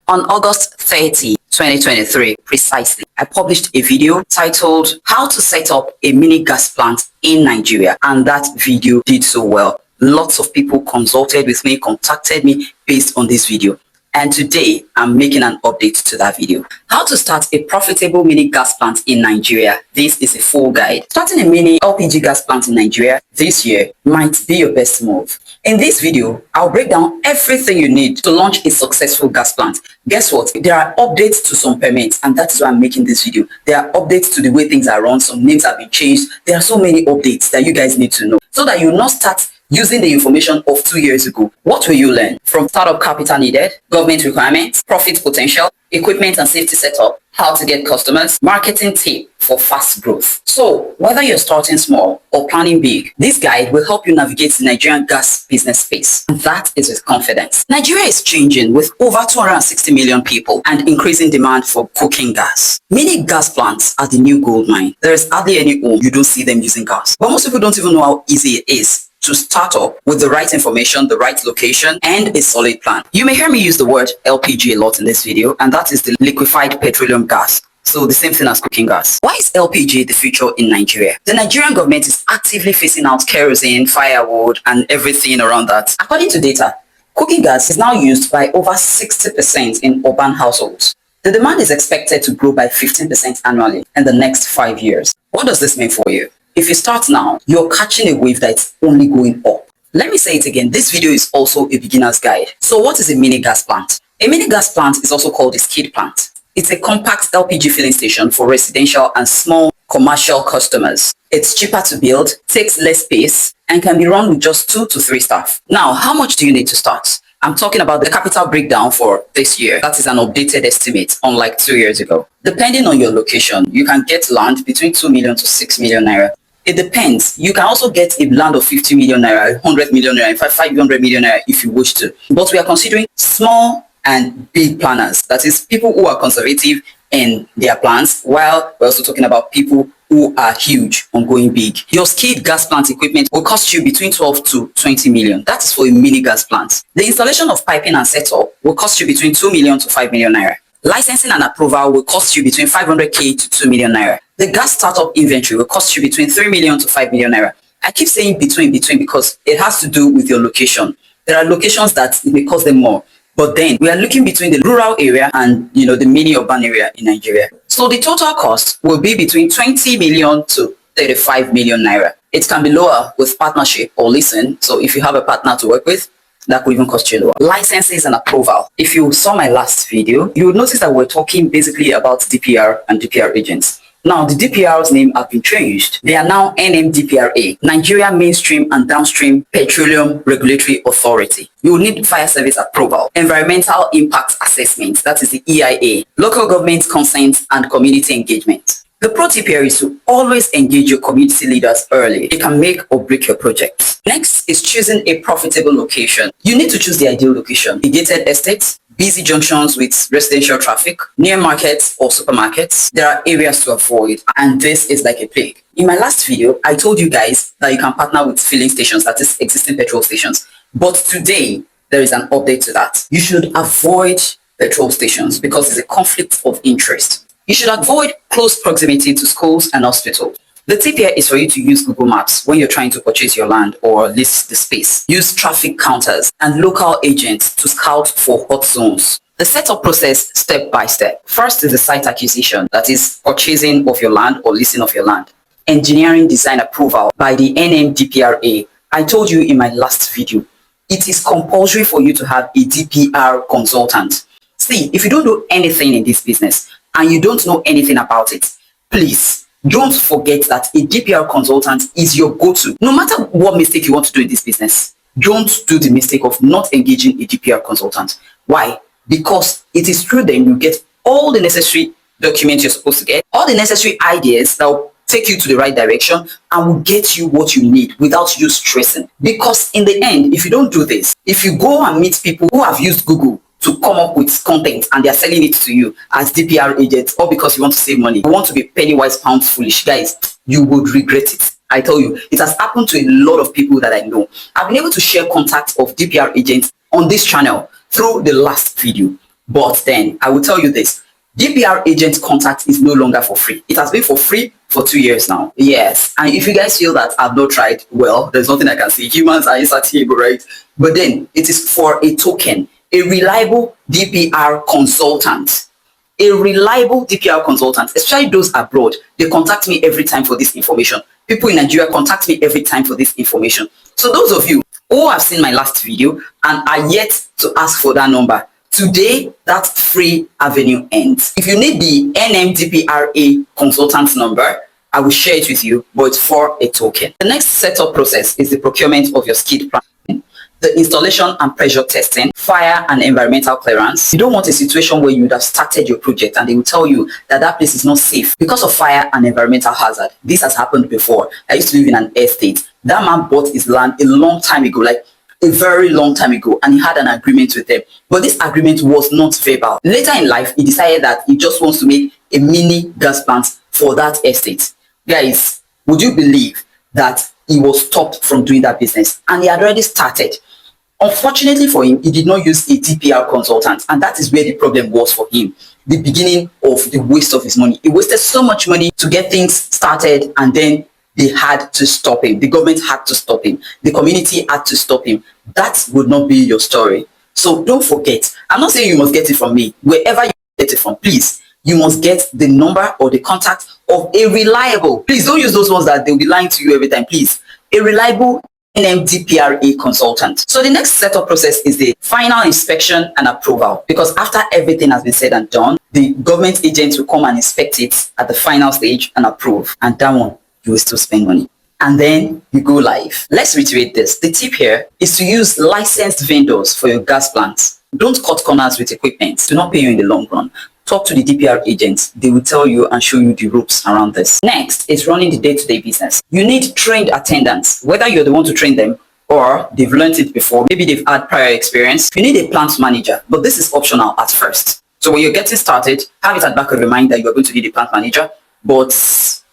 On August 30, 2023, precisely, I published a video titled How to Set Up a Mini Gas Plant in Nigeria, and that video did so well. Lots of people consulted with me, contacted me based on this video. And today, I'm making an update to that video. How to start a profitable mini gas plant in Nigeria. This is a full guide. Starting a mini LPG gas plant in Nigeria this year might be your best move. In this video, I'll break down everything you need to launch a successful gas plant. Guess what? There are updates to some permits, and that's why I'm making this video. There are updates to the way things are run. Some names have been changed. There are so many updates that you guys need to know so that you will not start using the information of 2 years ago. What will you learn? From startup capital needed, government requirements, profit potential, equipment and safety setup, how to get customers, marketing tip for fast growth. So whether you're starting small or planning big, this guide will help you navigate the Nigerian gas business space. And that is with confidence. Nigeria is changing with over 260 million people and increasing demand for cooking gas. Mini gas plants are the new gold mine. There is hardly any home you don't see them using gas. But most people don't even know how easy it is to start up with the right information, the right location, and a solid plan. You may hear me use the word LPG a lot in this video, and that is the liquefied petroleum gas. So the same thing as cooking gas. Why is LPG the future in Nigeria? The Nigerian government is actively phasing out kerosene, firewood, and everything around that. According to data, cooking gas is now used by over 60% in urban households. The demand is expected to grow by 15% annually in the next 5 years. What does this mean for you? If you start now, you're catching a wave that's only going up. Let me say it again. This video is also a beginner's guide. So what is a mini gas plant? A mini gas plant is also called a skid plant. It's a compact LPG filling station for residential and small commercial customers. It's cheaper to build, takes less space, and can be run with just 2 to 3 staff. Now, how much do you need to start? I'm talking about the capital breakdown for this year. That is an updated estimate, unlike 2 years ago. Depending on your location, you can get land between 2 million to 6 million naira. It depends. You can also get a land of 50 million naira, 100 million naira, 500 million naira if you wish to. But we are considering small and big planners. That is, people who are conservative in their plans, while we're also talking about people who are huge on going big. Your skid gas plant equipment will cost you between 12 to 20 million. That is for a mini gas plant. The installation of piping and setup will cost you between 2 million to 5 million naira. Licensing and approval will cost you between 500k to 2 million naira. The gas startup inventory will cost you between 3 million to 5 million naira. I keep saying between because it has to do with your location. There are locations that it may cost them more. But then we are looking between the rural area and the mini urban area in Nigeria. So the total cost will be between 20 million to 35 million naira. It can be lower with partnership or leasing. So if you have a partner to work with, that could even cost you lower. Licenses and approval. If you saw my last video, you would notice that we're talking basically about DPR and DPR agents. Now, the DPR's name have been changed. They are now NMDPRA, Nigeria Mainstream and Downstream Petroleum Regulatory Authority. You will need fire service approval, environmental impact assessment, that is the EIA, local government consent and community engagement. The pro tip here is to always engage your community leaders early. It can make or break your project. Next is choosing a profitable location. You need to choose the ideal location. A gated estate, busy junctions with residential traffic, near markets or supermarkets. There are areas to avoid, and this is like a plague. In my last video, I told you guys that you can partner with filling stations, that is existing petrol stations. But today, there is an update to that. You should avoid petrol stations because it's a conflict of interest. You should avoid close proximity to schools and hospitals. The tip here is for you to use Google Maps when you're trying to purchase your land or lease the space. Use traffic counters and local agents to scout for hot zones. The setup process step by step. First is the site acquisition, that is purchasing of your land or leasing of your land. Engineering design approval by the NMDPRA. I told you in my last video, it is compulsory for you to have a DPR consultant. See, if you don't know anything in this business and you don't know anything about it, please don't forget that a DPR consultant is your go-to. No matter what mistake you want to do in this business, don't do the mistake of not engaging a DPR consultant. Why? Because it is through them you get all the necessary documents you're supposed to get, all the necessary ideas that will take you to the right direction and will get you what you need without you stressing. Because in the end, if you don't do this, if you go and meet people who have used Google to come up with content and they're selling it to you as DPR agents, or because you want to save money, you want to be penny wise pound foolish, guys, you would regret it. I tell you, it has happened to a lot of people that I know. I've been able to share contacts of DPR agents on this channel through the last video. But then I will tell you this. DPR agent contact is no longer for free. It has been for free for 2 years now. Yes. And if you guys feel that I've not tried, well, there's nothing I can say. Humans are insatiable, right? But then it is for a token, a reliable DPR consultant. A reliable DPR consultant, especially those abroad, they contact me every time for this information. People in Nigeria contact me every time for this information. So those of you who have seen my last video and are yet to ask for that number, today, that free avenue ends. If you need the NMDPRA consultant number, I will share it with you, but it's for a token. The next setup process is the procurement of your skid plan, the installation and pressure testing, fire and environmental clearance. You don't want a situation where you would have started your project and they will tell you that that place is not safe because of fire and environmental hazard. This has happened before. I used to live in an estate. That man bought his land a long time ago, like a very long time ago, and he had an agreement with them. But this agreement was not verbal. Later in life, he decided that he just wants to make a mini gas plant for that estate. Guys, would you believe that he was stopped from doing that business? And he had already started. Unfortunately for him, he did not use a DPR consultant, and that is where the problem was for him. The beginning of the waste of his money. He wasted so much money to get things started, and then they had to stop him. The government had to stop him. The community had to stop him. That would not be your story. So don't forget. I'm not saying you must get it from me. Wherever you get it from, please, you must get the number or the contact of a reliable. Please don't use those ones that they'll be lying to you every time. Please, a reliable NMDPRA consultant. So the next setup process is the final inspection and approval, because after everything has been said and done, the government agents will come and inspect it at the final stage and approve. And that one, you will still spend money. And then you go live. Let's reiterate this. The tip here is to use licensed vendors for your gas plants. Don't cut corners with equipment. Do not pay you in the long run. Talk to the DPR agents. They will tell you and show you the ropes around this. Next is running the day-to-day business. You need trained attendants, whether you're the one to train them or they've learned it before. Maybe they've had prior experience. You need a plant manager, but this is optional at first. So when you're getting started, have it at the back of your mind that you're going to need a plant manager, but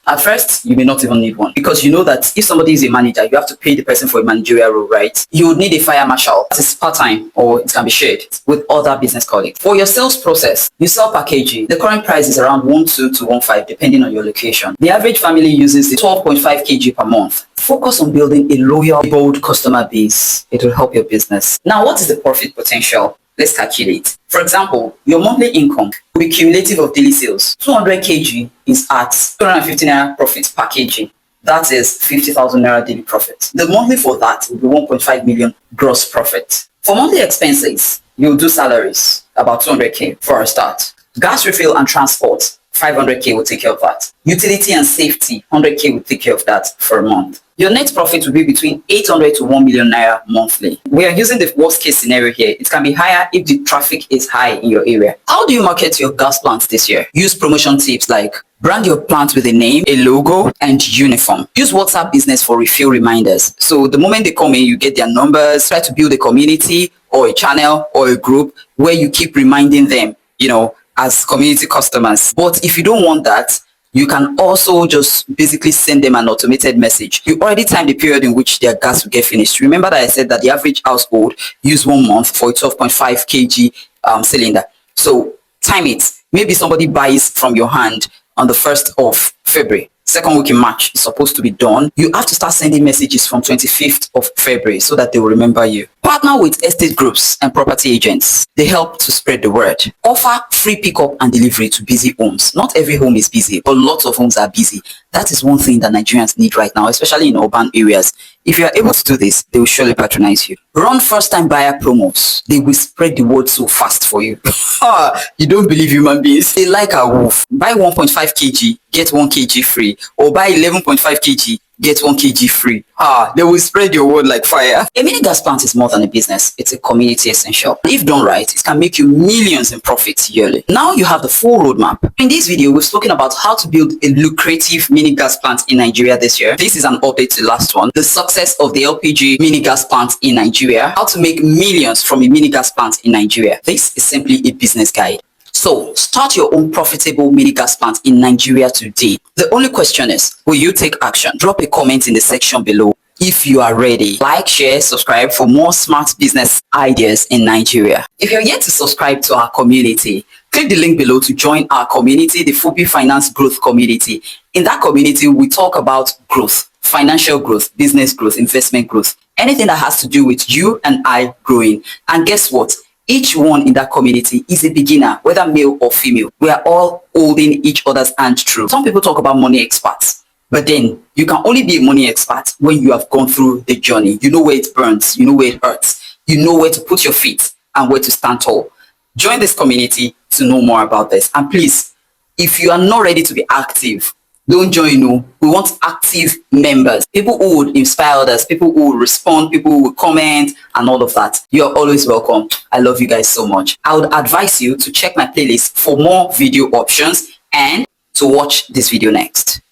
at first, you may not even need one, because you know that if somebody is a manager, you have to pay the person for a managerial role, right? You would need a fire marshal. It's part-time, or it can be shared with other business colleagues. For your sales process, you sell packaging. The current price is around 1.2 to 1.5, depending on your location. The average family uses 12.5 kg per month. Focus on building a loyal, bold customer base. It will help your business. Now, what is the profit potential? Let's calculate. For example, your monthly income will be cumulative of daily sales. 200 kg is at 250 naira profit per kg. That is 50,000 naira daily profit. The monthly for that will be 1.5 million gross profit. For monthly expenses, you'll do salaries, about 200k for a start. Gas refill and transport, 500k will take care of that. Utility and safety, 100k will take care of that for a month. Your net profit will be between 800 to 1 million naira monthly. We are using the worst case scenario here. It can be higher if the traffic is high in your area. How do you market your gas plants this year? Use promotion tips like brand your plant with a name, a logo, and uniform. Use WhatsApp Business for refill reminders. So the moment they come in, you get their numbers. Try to build a community or a channel or a group where you keep reminding them, as community customers. But if you don't want that, you can also just basically send them an automated message. You already timed the period in which their gas will get finished. Remember that I said that the average household use 1 month for a 12.5 kg cylinder. So time it. Maybe somebody buys from your hand on the 1st of February. Second week in March is supposed to be done. You have to start sending messages from 25th of February so that they will remember you. Partner with estate groups and property agents. They help to spread the word. Offer free pickup and delivery to busy homes. Not every home is busy, but lots of homes are busy. That is one thing that Nigerians need right now, especially in urban areas. If you are able to do this, they will surely patronize you. Run first-time buyer promos. They will spread the word so fast for you. You don't believe human beings. They like a wolf. Buy 1.5 kg, get 1 kg free. Or buy 11.5 kg, get 1 kg free. They will spread your word like fire. A mini gas plant is more than a business. It's a community essential. If done right, it can make you millions in profits yearly. Now you have the full roadmap. In this video, we've spoken about how to build a lucrative mini gas plant in Nigeria this year. This is an update to the last one. The success of the LPG mini gas plant in Nigeria. How to make millions from a mini gas plant in Nigeria. This is simply a business guide. So, start your own profitable mini gas plant in Nigeria today. The only question is, will you take action? Drop a comment in the section below. if you are ready. Like, share, subscribe for more smart business ideas in Nigeria. If you're yet to subscribe to our community, click the link below to join our community, the Fooby Finance Growth Community. In that community, we talk about growth, financial growth, business growth, investment growth, anything that has to do with you and I growing. And guess what? Each one in that community is a beginner, whether male or female. We are all holding each other's hand through. Some people talk about money experts. But then you can only be a money expert when you have gone through the journey. You know where it burns, you know where it hurts, you know where to put your feet and where to stand tall. Join this community to know more about this. And please, if you are not ready to be active, don't join. No, we want active members, people who would inspire others, people who will respond, people who will comment and all of that. You're always welcome. I love you guys so much. I would advise you to check my playlist for more video options and to watch this video next.